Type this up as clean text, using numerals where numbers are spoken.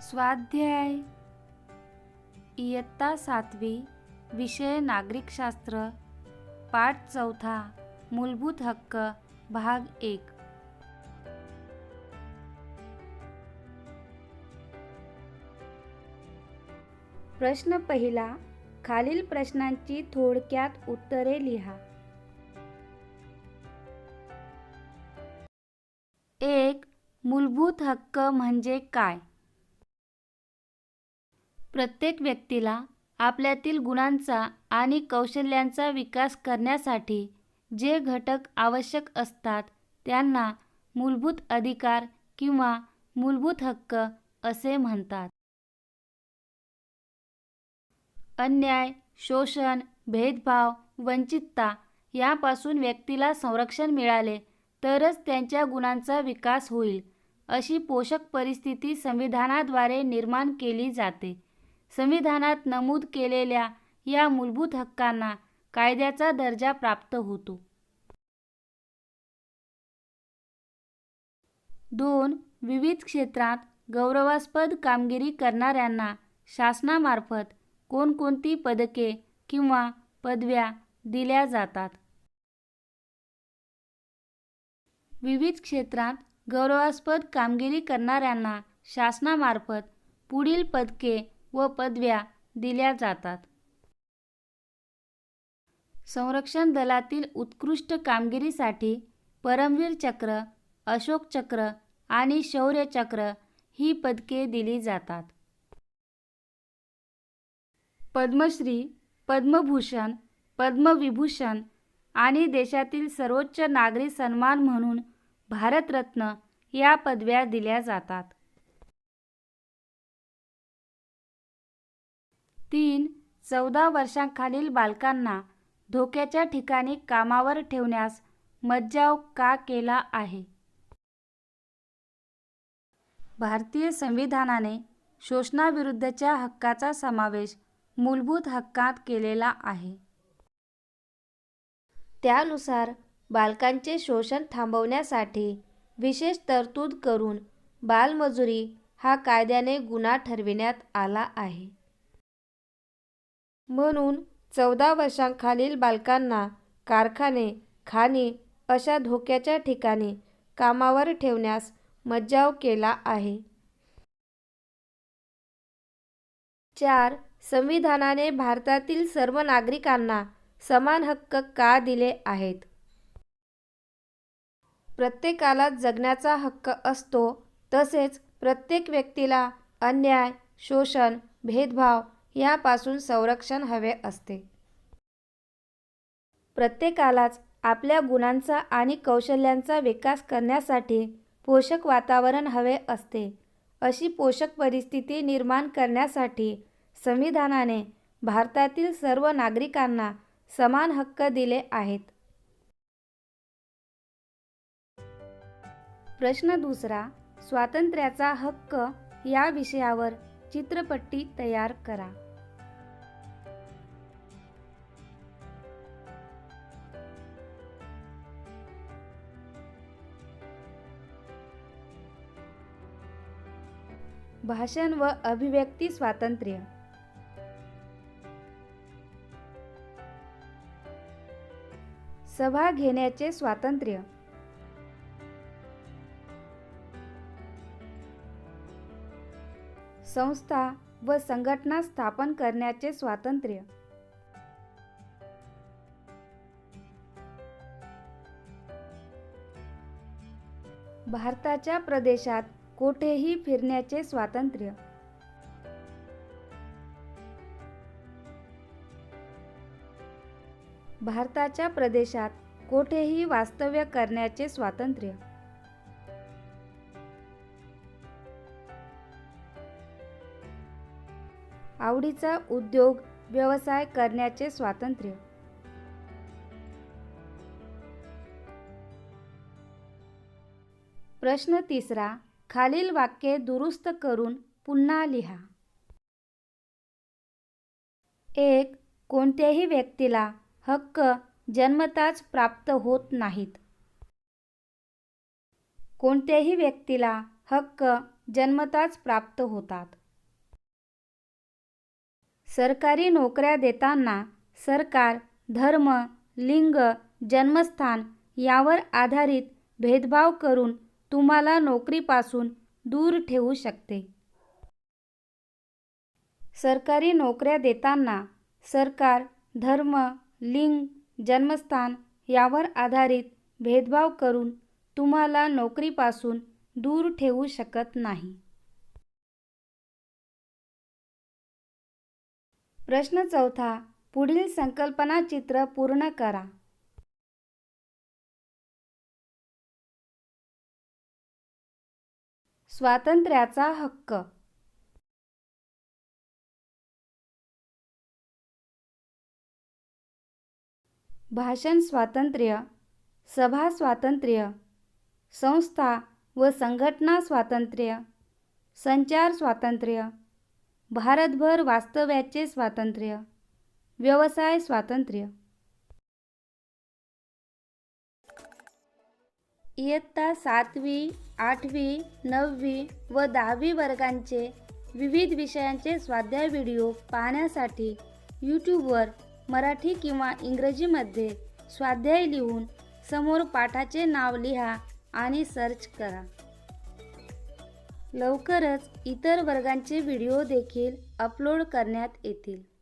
स्वाध्याय इयत्ता 7वी विषय नागरिकशास्त्र पाठ 4 मूलभूत हक्क भाग 1। प्रश्न पहिला, खालील प्रश्नांची थोडक्यात उत्तरे लिहा। 1. मूलभूत हक्क म्हणजे काय? प्रत्येक व्यक्तीला आपल्यातील गुणांचा आणि कौशल्यांचा विकास करण्यासाठी जे घटक आवश्यक असतात त्यांना मूलभूत अधिकार किंवा मूलभूत हक्क असे म्हणतात। अन्याय, शोषण, भेदभाव, वंचितता यापासून व्यक्तीला संरक्षण मिळाले तरच त्यांच्या गुणांचा विकास होईल, अशी पोषक परिस्थिती संविधानाद्वारे निर्माण केली जाते। संविधानात नमूद केलेल्या या मूलभूत हक्कांना कायद्याचा दर्जा प्राप्त होतो। 2. विविध क्षेत्रात गौरवास्पद कामगिरी करणाऱ्यांना शासनामार्फत कोणकोणती पदके किंवा पदव्या दिल्या जातात? विविध क्षेत्रात गौरवास्पद कामगिरी करणाऱ्यांना शासनामार्फत पुढील पदके व पदव्या दिल्या जातात। संरक्षण दलातील उत्कृष्ट कामगिरीसाठी परमवीर चक्र, अशोक चक्र आणि शौर्य चक्र ही पदके दिली जातात। पद्मश्री, पद्मभूषण, पद्मविभूषण आणि देशातील सर्वोच्च नागरी सन्मान म्हणून भारतरत्न या पदव्या दिल्या जातात। 3. 14 वर्षांखालील बालकांना धोक्याच्या ठिकाणी कामावर ठेवण्यास मज्जाव का केला आहे? भारतीय संविधानाने शोषणाविरुद्धच्या हक्काचा समावेश मूलभूत हक्कात केलेला आहे। त्यानुसार बालकांचे शोषण थांबवण्यासाठी विशेष तरतूद करून बालमजुरी हा कायद्याने गुन्हा ठरविण्यात आला आहे। म्हणून 14 वर्षांखालील बालकांना कारखाने, खाणी अशा धोक्याच्या ठिकाणी कामावर ठेवण्यास मज्जाव केला आहे। 4. संविधानाने भारतातील सर्व नागरिकांना समान हक्क का दिले आहेत? प्रत्येकाला जगण्याचा हक्क असतो, तसेच प्रत्येक व्यक्तीला अन्याय, शोषण, भेदभाव यापासून संरक्षण हवे असते। प्रत्येकालाच आपल्या गुणांचा आणि कौशल्यांचा विकास करण्यासाठी पोषक वातावरण हवे असते। अशी पोषक परिस्थिती निर्माण करण्यासाठी संविधानाने भारतातील सर्व नागरिकांना समान हक्क दिले आहेत। प्रश्न दुसरा, स्वातंत्र्याचा हक्क या विषयावर चित्रपट्टी तयार करा। भाषण व अभिव्यक्ती स्वातंत्र्य, सभा घेण्याचे स्वातंत्र्य, संस्था व संघटना स्थापन करण्याचे स्वातंत्र्य, भारताच्या प्रदेशात कोठेही फिरण्याचे स्वातंत्र्य, भारताच्या प्रदेशात कोठेही वास्तव्य करण्याचे स्वातंत्र्य, आवडीचा उद्योग व्यवसाय करण्याचे स्वातंत्र्य। प्रश्न तिसरा, खालील वाक्ये दुरुस्त करून पुन्हा लिहा। 1. कोणत्याही व्यक्तीला हक्क जन्मताच प्राप्त होत नाहीत। कोणत्याही व्यक्तीला हक्क जन्मताच प्राप्त होतात। सरकारी नोकऱ्या देताना सरकार धर्म, लिंग, जन्मस्थान यावर आधारित भेदभाव करून तुम्हाला नोकरीपासून दूर ठेवू शकते. सरकारी नोकऱ्या देताना सरकार धर्म, लिंग, जन्मस्थान यावर आधारित भेदभाव करून तुम्हाला नोकरीपासून दूर ठेवू शकत नाही. प्रश्न 4. पुढील संकल्पना चित्र पूर्ण करा. स्वातंत्र्याचा हक्क. भाषण स्वातंत्र्य, सभा स्वातंत्र्य, संस्था व संघटना स्वातंत्र्य, संचार स्वातंत्र्य, भारतभर वास्तव्याचे स्वातंत्र्य, व्यवसाय स्वातंत्र्य. इयत्ता 7वी, 8वी, 9वी व 10वी वर्गांचे विविध विषयांचे स्वाध्याय व्हिडिओ पाहण्यासाठी यूट्यूबवर मराठी किंवा इंग्रजीमध्ये स्वाध्याय लिहून समोर पाठाचे नाव लिहा आणि सर्च करा. लवकरच इतर वर्गांचे व्हिडिओ देखील अपलोड करण्यात येतील.